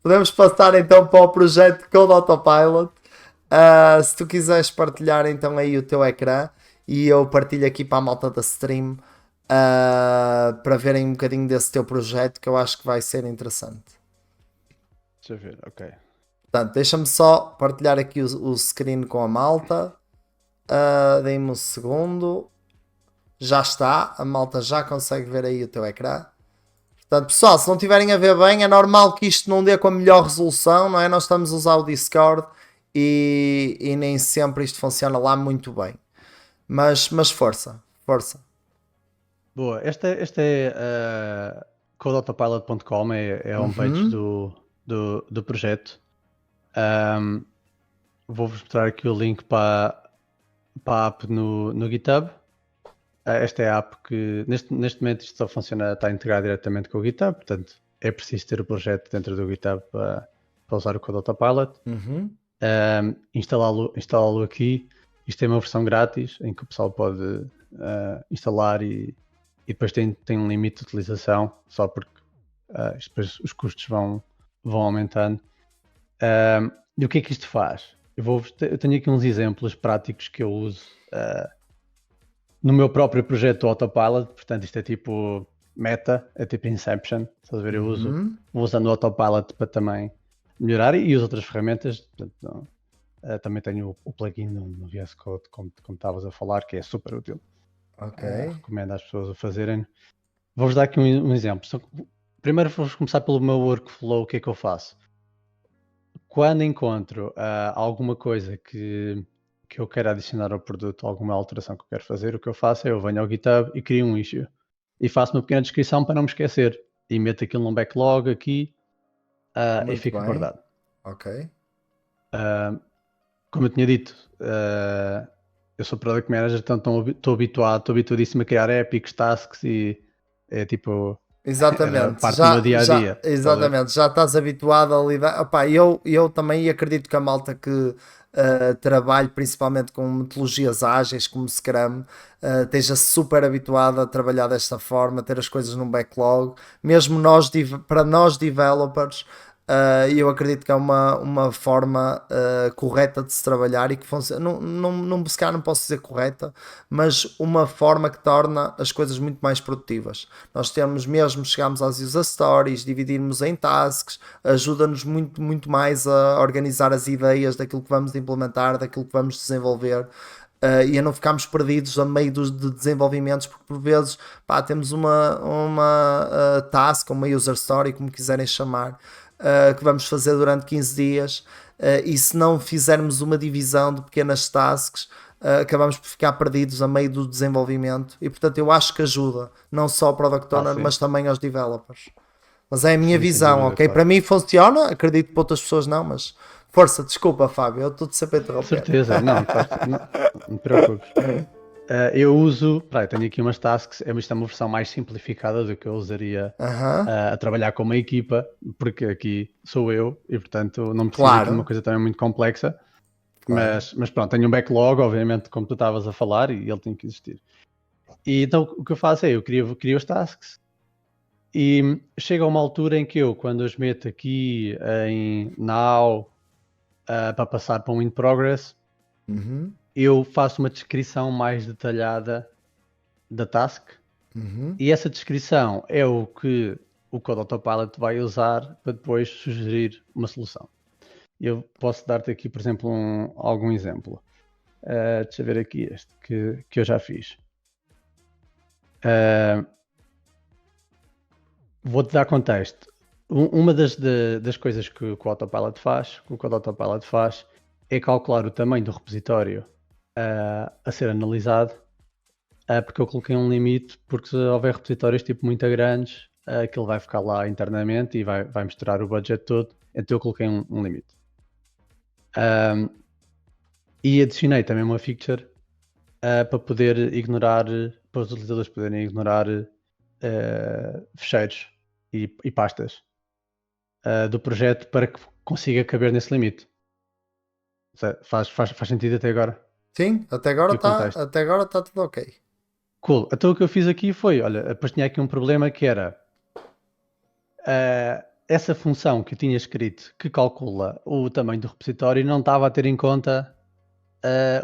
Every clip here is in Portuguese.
Podemos passar então para o projeto Code Autopilot. Se tu quiseres partilhar então aí o teu ecrã e eu partilho aqui para a malta da stream para verem um bocadinho desse teu projeto que eu acho que vai ser interessante. Deixa eu ver, ok. Portanto, deixa-me só partilhar aqui o screen com a malta. Deem-me um segundo. Já está, a malta já consegue ver aí o teu ecrã. Portanto, pessoal, se não estiverem a ver bem, é normal que isto não dê com a melhor resolução, não é? Nós estamos a usar o Discord e nem sempre isto funciona lá muito bem. Mas força, força. Boa, esta é codeautopilot.com, é a homepage do projeto. Vou-vos mostrar aqui o link para a app no GitHub. Esta é a app que neste momento isto só funciona, está integrado diretamente com o GitHub, portanto é preciso ter o projeto dentro do GitHub para usar o Code Autopilot. Instalá-lo aqui. Isto é uma versão grátis em que o pessoal pode instalar e depois tem um limite de utilização, só porque depois os custos vão aumentando. E o que é que isto faz? Eu tenho aqui uns exemplos práticos que eu uso no meu próprio projeto do Autopilot. Portanto, isto é tipo meta, é tipo Inception. Estás a ver? Eu vou usando o Autopilot para também melhorar e as outras ferramentas. Portanto, também tenho o plugin no VS Code, como estavas a falar, que é super útil. Recomendo às pessoas o fazerem. Vou-vos dar aqui um exemplo. Primeiro vou começar pelo meu workflow. O que é que eu faço? Quando encontro alguma coisa que eu quero adicionar ao produto, alguma alteração que eu quero fazer, o que eu faço é eu venho ao GitHub e crio um issue. E faço uma pequena descrição para não me esquecer. E meto aquilo num backlog aqui e fica guardado. Ok. Como eu tinha dito, eu sou Product Manager, então estou habituadíssimo a criar epics, tasks e é tipo... Exatamente, parte do meu dia a dia. Exatamente, já estás habituado a lidar. Opá, eu também acredito que a malta que trabalhe principalmente com metodologias ágeis como Scrum esteja super habituada a trabalhar desta forma, ter as coisas num backlog. Mesmo nós, para nós developers, eu acredito que é uma forma correta de se trabalhar e que funciona. Não, se calhar não posso dizer correta, mas uma forma que torna as coisas muito mais produtivas. Nós temos mesmo, chegamos às user stories, dividirmos em tasks, ajuda-nos muito, muito mais a organizar as ideias daquilo que vamos implementar, daquilo que vamos desenvolver. E a não ficarmos perdidos a meio de desenvolvimentos, porque por vezes temos uma task, uma user story, como quiserem chamar, que vamos fazer durante 15 dias, e se não fizermos uma divisão de pequenas tasks, acabamos por ficar perdidos a meio do desenvolvimento. E portanto eu acho que ajuda não só ao Product Owner, mas também aos developers. Mas é a minha visão, dúvida, ok? claro. Para mim funciona, acredito que para outras pessoas não, mas força, desculpa Fábio, eu estou-te sempre a interromper. Certeza, não te preocupes. Eu uso, eu tenho aqui umas tasks, isto é uma versão mais simplificada do que eu usaria a trabalhar com uma equipa, porque aqui sou eu e portanto não preciso aqui de uma coisa também muito complexa. Mas pronto, tenho um backlog, obviamente, como tu estavas a falar, e ele tem que existir. E então o que eu faço é, eu crio as tasks e chega a uma altura em que eu, quando as meto aqui em Now para passar para um In Progress, eu faço uma descrição mais detalhada da task e essa descrição é o que o Code Autopilot vai usar para depois sugerir uma solução. Eu posso dar-te aqui, por exemplo, algum exemplo. Deixa eu ver aqui este que eu já fiz. Vou-te dar contexto. Uma das coisas que o Autopilot faz, que o Code Autopilot faz, é calcular o tamanho do repositório a ser analisado, porque eu coloquei um limite, porque se houver repositórios tipo muito grandes, aquilo vai ficar lá internamente e vai misturar o budget todo, então eu coloquei um limite. E adicionei também uma feature para poder ignorar, para os utilizadores poderem ignorar fecheiros e pastas do projeto para que consiga caber nesse limite. Faz sentido até agora? Sim, até agora está tudo ok. Cool. Então o que eu fiz aqui foi, olha, depois tinha aqui um problema que era essa função que eu tinha escrito que calcula o tamanho do repositório não estava a ter em conta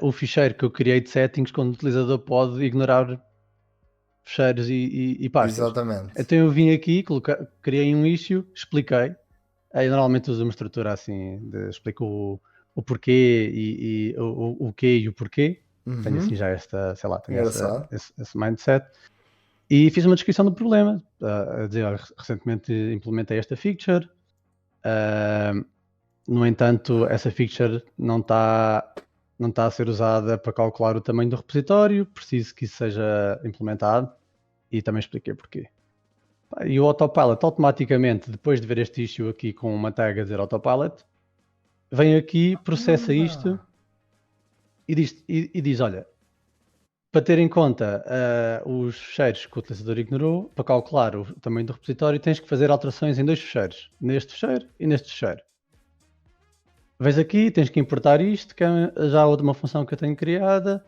o ficheiro que eu criei de settings, quando o utilizador pode ignorar ficheiros e pastas. Exatamente. Então eu vim aqui, criei um issue, expliquei. Eu normalmente uso uma estrutura assim, explico o porquê e o quê e o porquê. Tenho assim já esta, sei lá, tenho Engraçado. esse mindset. E fiz uma descrição do problema, a dizer, olha, recentemente implementei esta feature, no entanto, essa feature não está a ser usada para calcular o tamanho do repositório, preciso que isso seja implementado, e também expliquei porquê. E o Autopilot automaticamente, depois de ver este issue aqui com uma tag a dizer Autopilot, vem aqui, processa isto e diz, olha, para ter em conta os fecheiros que o utilizador ignorou, para calcular o tamanho do repositório, tens que fazer alterações em 2 fecheiros, neste fecheiro e neste fecheiro. Vês aqui, tens que importar isto, que é já uma função que eu tenho criada,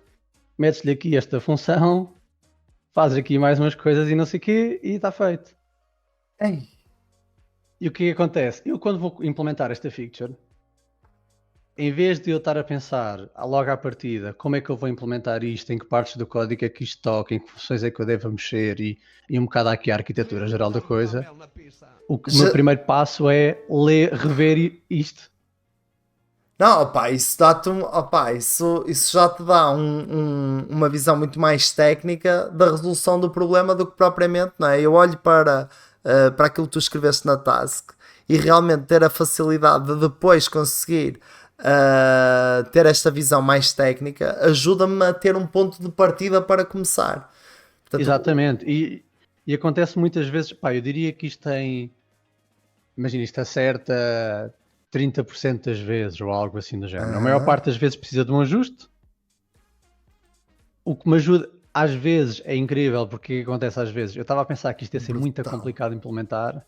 metes-lhe aqui esta função, fazes aqui mais umas coisas e não sei o quê, e está feito. Ei. E o que acontece? Eu quando vou implementar esta feature, em vez de eu estar a pensar logo à partida como é que eu vou implementar isto, em que partes do código é que isto toca, em que funções é que eu devo mexer e um bocado aqui a arquitetura geral da coisa, o meu primeiro passo é rever isto. Não, opá, isso dá-te isso já te dá uma visão muito mais técnica da resolução do problema do que propriamente, não é? Eu olho para aquilo que tu escreveste na task e realmente ter a facilidade de depois conseguir ter esta visão mais técnica ajuda-me a ter um ponto de partida para começar. Portanto, Exatamente, e acontece muitas vezes, pá, eu diria que isto tem, imagina, isto acerta 30% das vezes ou algo assim do género. A maior parte das vezes precisa de um ajuste. O que me ajuda, às vezes, é incrível, porque o que acontece às vezes? Eu estava a pensar que isto ia ser muito complicado de implementar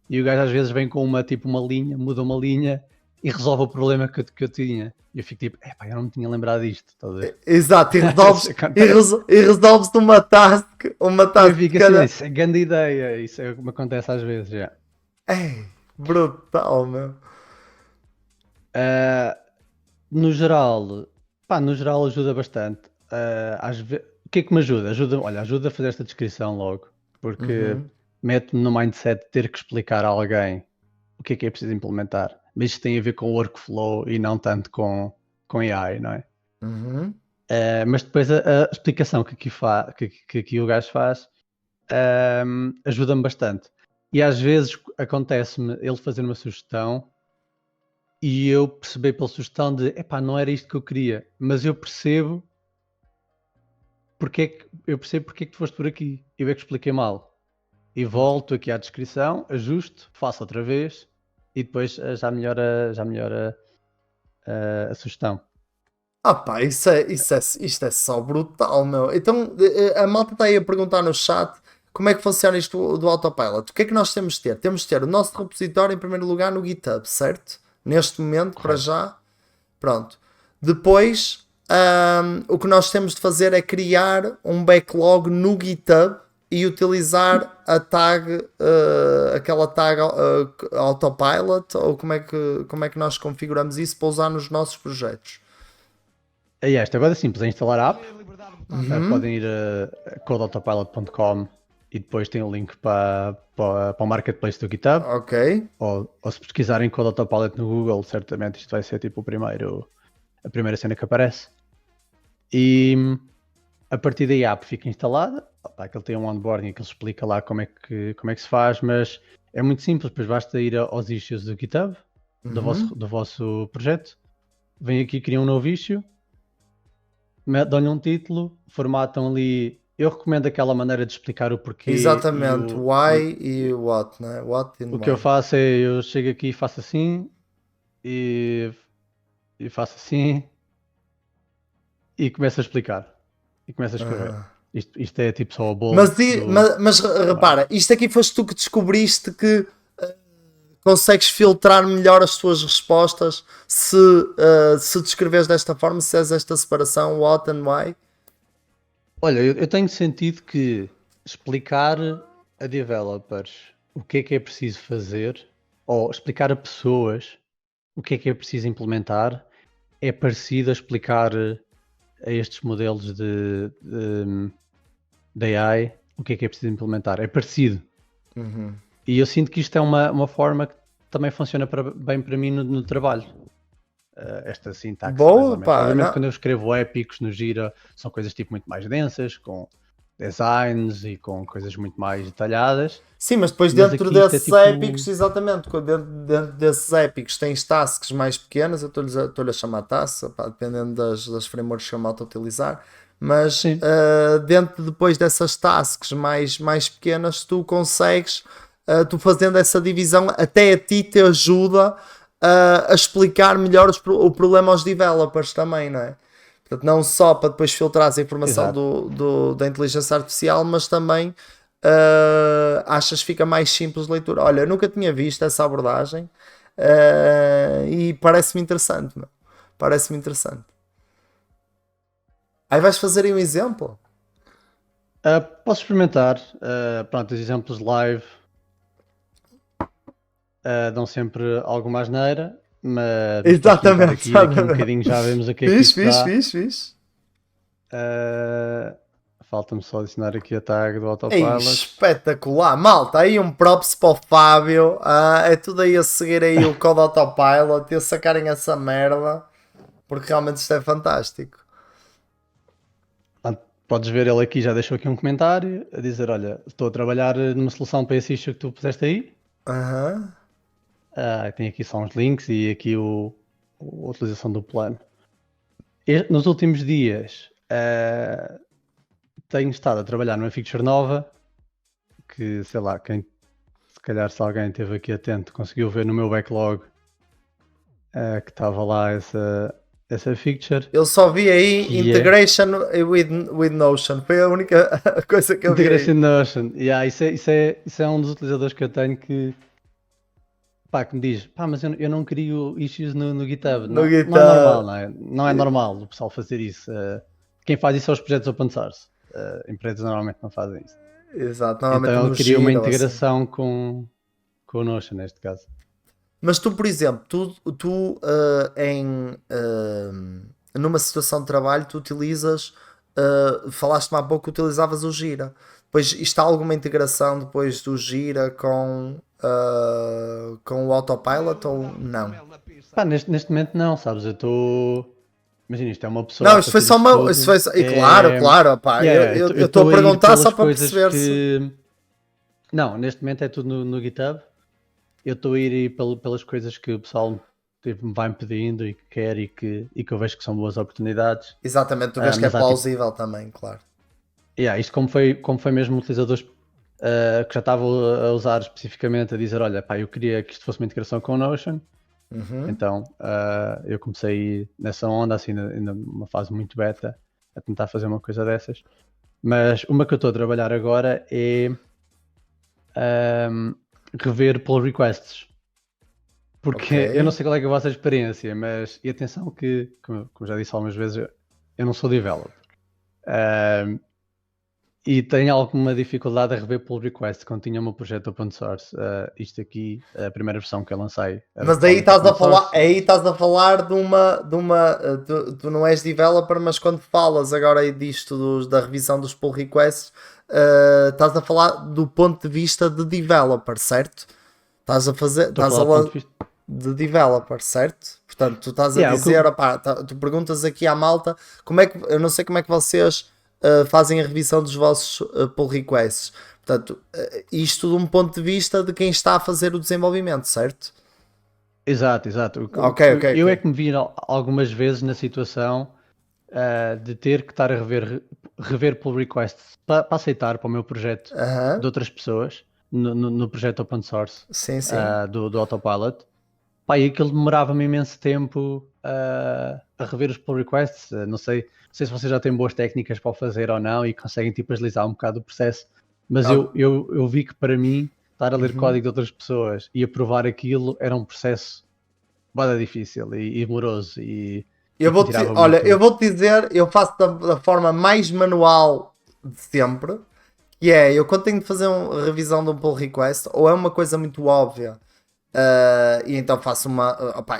e o gajo às vezes vem com uma linha, muda uma linha e resolve o problema que eu tinha. E eu fico tipo, epá, eu não me tinha lembrado disto, estás a ver? exato, e resolves uma task Eu fico de assim, cada... isso é grande ideia, isso é o que me acontece às vezes, já. Ei, brutal, meu. No geral, pá, no geral ajuda bastante. O que é que me ajuda? Ajuda a fazer esta descrição logo, porque mete-me no mindset de ter que explicar a alguém o que é preciso implementar. Mas isto tem a ver com workflow e não tanto com AI, não é? Mas depois a explicação que aqui o gajo faz ajuda-me bastante. E às vezes acontece-me ele fazer uma sugestão e eu percebi pela sugestão de epá, não era isto que eu queria, mas eu percebo porque é que tu foste por aqui. Eu é que expliquei mal. E volto aqui à descrição, ajusto, faço outra vez e depois já melhora a sugestão. Ah pá, isto é só brutal, meu. Então, a malta está aí a perguntar no chat como é que funciona isto do Autopilot. O que é que nós temos de ter? Temos de ter o nosso repositório em primeiro lugar no GitHub, certo? Neste momento, para Correto. já. Pronto. Depois, o que nós temos de fazer é criar um backlog no GitHub e utilizar a tag, aquela tag Autopilot, ou como é que nós configuramos isso para usar nos nossos projetos. Isto agora é simples, é instalar a app. Podem ir a codeautopilot.com e depois tem o link para o marketplace do GitHub. Ok. Ou se pesquisarem Code Autopilot no Google, certamente isto vai ser tipo a primeira cena que aparece. E a partir daí a app fica instalada. Aquele tem um onboarding que ele explica lá como é que se faz, mas é muito simples, pois basta ir aos issues do GitHub, do vosso projeto. Vem aqui, cria um novo issue, dão-lhe um título, formatam ali. Eu recomendo aquela maneira de explicar o porquê. Exatamente, why e what, né? What and O why. que eu faço é, eu chego aqui e faço assim, e faço assim, e começo a explicar. E começo a escrever. Isto é tipo só a bold. Mas repara, isto aqui foste tu que descobriste que consegues filtrar melhor as tuas respostas se descreveres desta forma, se és esta separação, what and why. Olha, eu tenho sentido que explicar a developers o que é preciso fazer ou explicar a pessoas o que é preciso implementar é parecido a explicar a estes modelos de AI o que é preciso implementar. É parecido. Uhum. E eu sinto que isto é uma forma que também funciona bem para mim no trabalho. Esta sintaxe, mais ou Boa, menos. pá, Obviamente, não. quando eu escrevo épicos no Gira, são coisas tipo muito mais densas, com designs e com coisas muito mais detalhadas. Sim, mas depois Mas dentro aqui isto é desses épicos, tipo. exatamente, dentro desses épicos tens tasks mais pequenas, eu estou-lhe a chamar task, pá, dependendo das frameworks que a malta utilizar, mas Sim, dentro depois dessas tasks mais pequenas, tu consegues, tu fazendo essa divisão, até a ti te ajuda a explicar melhor o problema aos developers também, não é? Portanto, não só para depois filtrar a informação exato. da inteligência artificial, mas também achas que fica mais simples de leitura. Olha, eu nunca tinha visto essa abordagem e parece-me interessante, meu. Parece-me interessante. Aí vais fazer aí um exemplo? Posso experimentar. Pronto, os exemplos live dão sempre alguma asneira, mas posso experimentar Exatamente, aqui. Daqui a um exatamente. bocadinho já vemos o que é que Fiz, isso fiz, dá. fiz, fiz. Uh, Falta-me só adicionar aqui a tag do Ei, Autopilot. espetacular, malta, aí um props para o Fábio, é tudo aí a seguir aí o code Autopilot e a sacarem essa merda, porque realmente isto é fantástico. Podes ver, ele aqui já deixou aqui um comentário a dizer: olha, estou a trabalhar numa solução para esse issue que tu puseste aí. Aham. Tem aqui só uns links e aqui a utilização do plano. Nos últimos dias tenho estado a trabalhar numa feature nova que, sei lá, se calhar se alguém esteve aqui atento conseguiu ver no meu backlog que estava lá essa feature. Eu só vi aí Que é integration with Notion. Foi a única coisa que eu vi Integration aí. Notion. Yeah, isso é um dos utilizadores que eu tenho que, pá, que me diz, pá, mas eu não crio issues no GitHub. No Não é normal, GitHub. não é? Não é normal o pessoal fazer isso. Quem faz isso são os projetos open source. Empresas normalmente não fazem isso. Exato, Então normalmente eu no queria uma Gira ou assim. integração com o Notion neste caso. Mas tu, por exemplo, tu numa situação de trabalho, tu utilizas, falaste-me há pouco que utilizavas o Gira. Depois, está alguma integração depois do Gira com o Autopilot ou não? Pá, neste momento não, sabes? Eu estou. Imagina, isto é uma pessoa Não, a isto foi fazer só isto uma. Isso tudo. foi e claro, claro, pá. Yeah, Eu eu estou a estou a ir perguntar só pelas para coisas perceber se. que. Não, neste momento é tudo no GitHub. Eu estou a ir pelas coisas que o pessoal tipo, me vai pedindo e que quer e que eu vejo que são boas oportunidades. Exatamente, tu vês que é Mas há tipo, plausível também, claro. isto como foi mesmo utilizadores que já estavam a usar especificamente a dizer, olha, pá, eu queria que isto fosse uma integração com o Notion, Uhum. então eu comecei nessa onda, assim, ainda numa fase muito beta, a tentar fazer uma coisa dessas. Mas uma que eu estou a trabalhar agora é rever pull requests. Ok. Porque eu não sei qual é, que é a vossa experiência, mas e atenção que, como já disse algumas vezes, eu não sou developer. E tenho alguma dificuldade a rever pull requests quando tinha o meu projeto open source. Isto aqui, a primeira versão que eu lancei era Mas aí totalmente estás open a falar, source. aí estás a falar tu não és developer, mas quando falas agora aí disto da revisão dos pull requests, estás a falar do ponto de vista de developer, certo? Estás a fazer, Estou a estás falar do ponto de vista. de developer, certo? Portanto, tu estás a Yeah, dizer, opá, tu perguntas aqui à malta, eu não sei como é que vocês fazem a revisão dos vossos pull requests. Portanto, isto de um ponto de vista de quem está a fazer o desenvolvimento, certo? Exato, exato. Ok, ok, Eu é ok. que me vi algumas vezes na situação de ter que estar a rever pull requests para aceitar para o meu projeto de Aham. outras pessoas no projeto open source Sim, sim. do Autopilot. Pá, e aquilo demorava-me imenso tempo a rever os pull requests. Não sei se vocês já têm boas técnicas para o fazer ou não e conseguem tipo agilizar um bocado o processo, mas Ah, eu vi que para mim estar a ler uhum. código de outras pessoas e aprovar aquilo era um processo bada difícil e demoroso e que me tirava Olha, eu muito. vou-te dizer, eu faço da forma mais manual de sempre, que é, eu quando tenho de fazer uma revisão de um pull request, ou é uma coisa muito óbvia, E então faço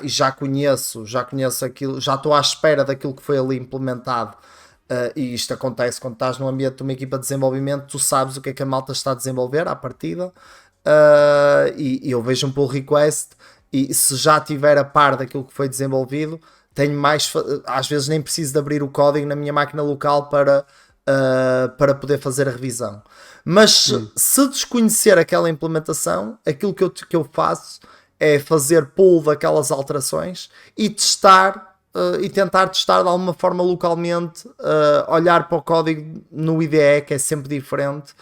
e já conheço aquilo, já estou à espera daquilo que foi ali implementado. E isto acontece quando estás num ambiente de uma equipa de desenvolvimento, tu sabes o que é que a malta está a desenvolver à partida. E eu vejo um pull request e se já tiver a par daquilo que foi desenvolvido, tenho mais, às vezes nem preciso de abrir o código na minha máquina local para poder fazer a revisão. Mas se desconhecer aquela implementação, aquilo que eu faço é fazer pull daquelas alterações e testar e tentar testar de alguma forma localmente, olhar para o código no IDE, que é sempre diferente.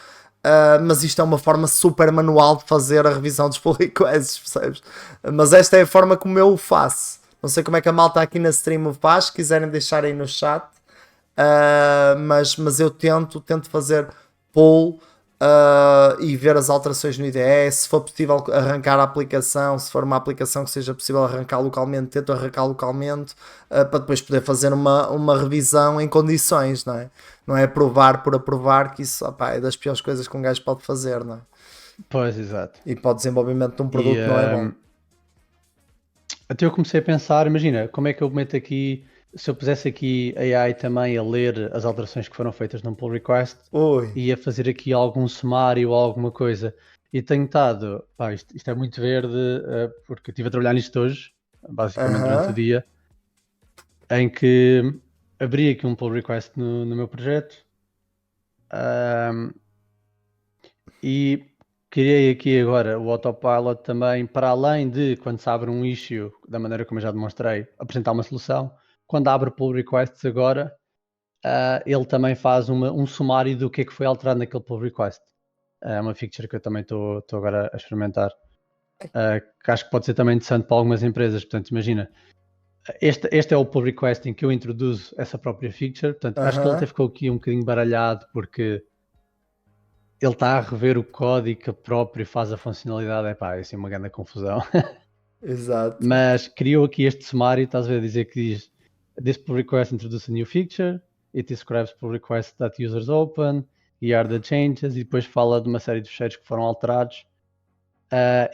Mas isto é uma forma super manual de fazer a revisão dos pull requests, percebes? Mas esta é a forma como eu o faço. Não sei como é que a malta aqui na stream o faz, se quiserem deixar aí no chat. Mas eu tento fazer pull e ver as alterações no IDE. Se for possível arrancar a aplicação, se for uma aplicação que seja possível arrancar localmente, tento arrancar localmente para depois poder fazer uma revisão em condições, não é? Não é aprovar por aprovar, que isso é das piores coisas que um gajo pode fazer, não é? Pois, exato. E para o desenvolvimento de um E produto não é bom. até eu comecei a pensar, imagina, como é que eu meto aqui, se eu pusesse aqui AI também a ler as alterações que foram feitas num pull request Ui. e a fazer aqui algum sumário ou alguma coisa. E tenho estado, isto é muito verde, porque eu estive a trabalhar nisto hoje, basicamente durante o dia, em que abri aqui um pull request no meu projeto e criei aqui agora o Autopilot também, para além de quando se abre um issue, da maneira como eu já demonstrei, apresentar uma solução. Quando abre pull requests agora, ele também faz um sumário do que é que foi alterado naquele pull request. É uma feature que eu também estou agora a experimentar, que acho que pode ser também interessante para algumas empresas. Portanto, imagina, este é o pull request em que eu introduzo essa própria feature. Portanto, acho que ele até ficou aqui um bocadinho baralhado porque ele está a rever o código que próprio faz a funcionalidade. É assim uma grande confusão. Exato. Mas criou aqui este sumário, estás a ver, dizer que diz: This pull request introduces a new feature, it describes pull requests that users open, here are the changes, e depois fala de uma série de fecheiros que foram alterados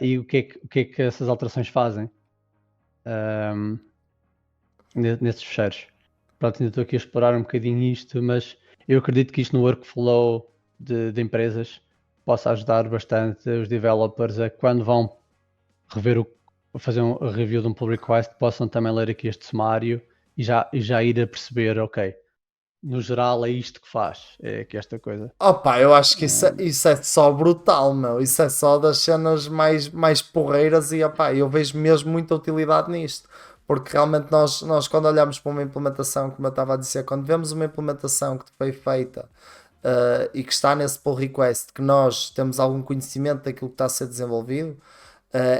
e o que é que essas alterações fazem nesses fecheiros. Pronto, ainda estou aqui a explorar um bocadinho isto, mas eu acredito que isto no workflow de empresas possa ajudar bastante os developers a, quando vão rever fazer um review de um pull request, possam também ler aqui este sumário e já ir a perceber, ok, no geral é isto que faz, é que esta coisa. Opa, eu acho que isso é só brutal, meu. Isso é só das cenas mais porreiras e opa, eu vejo mesmo muita utilidade nisto. Porque realmente nós quando olhamos para uma implementação, como eu estava a dizer, quando vemos uma implementação que foi feita e que está nesse pull request, que nós temos algum conhecimento daquilo que está a ser desenvolvido,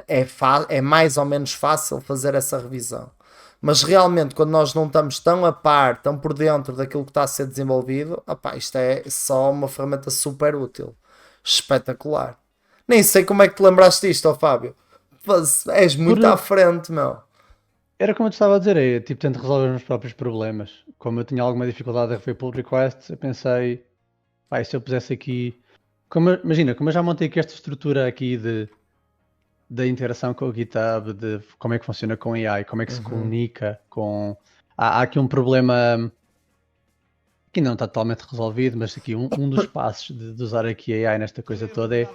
é mais ou menos fácil fazer essa revisão. Mas realmente, quando nós não estamos tão a par, tão por dentro daquilo que está a ser desenvolvido, opá, isto é só uma ferramenta super útil. Espetacular. Nem sei como é que te lembraste disto, ó Fábio. És muito à frente, meu. Era como eu te estava a dizer, tipo, tento resolver os meus próprios problemas. Como eu tinha alguma dificuldade a rever pull requests, eu pensei, se eu pusesse aqui. Imagina, como eu já montei aqui esta estrutura aqui da interação com o GitHub, de como é que funciona com AI, como é que se comunica com. Há aqui um problema que não está totalmente resolvido, mas aqui um dos passos de usar aqui AI nesta coisa toda é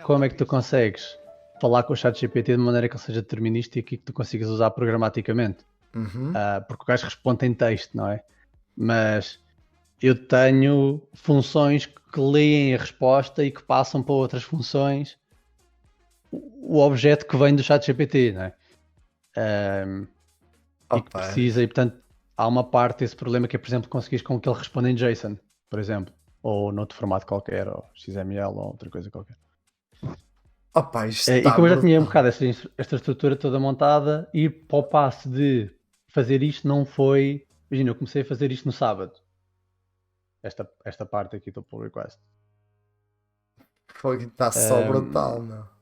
como é que tu consegues falar com o ChatGPT de maneira que ele seja determinístico e que tu consigas usar programaticamente. Porque o gajo responde em texto, não é? Mas eu tenho funções que leem a resposta e que passam para outras funções o objeto que vem do ChatGPT, não é? E que precisa, e portanto há uma parte desse problema que é, por exemplo, conseguires com que ele responda em JSON, por exemplo, ou noutro formato qualquer, ou XML, ou outra coisa qualquer. Opa, isto E está como eu já tinha um brutal. bocado esta estrutura toda montada, e para o passo de fazer isto não foi. Imagina, eu comecei a fazer isto no sábado. Esta parte aqui do pull request. Foi, está só brutal, meu.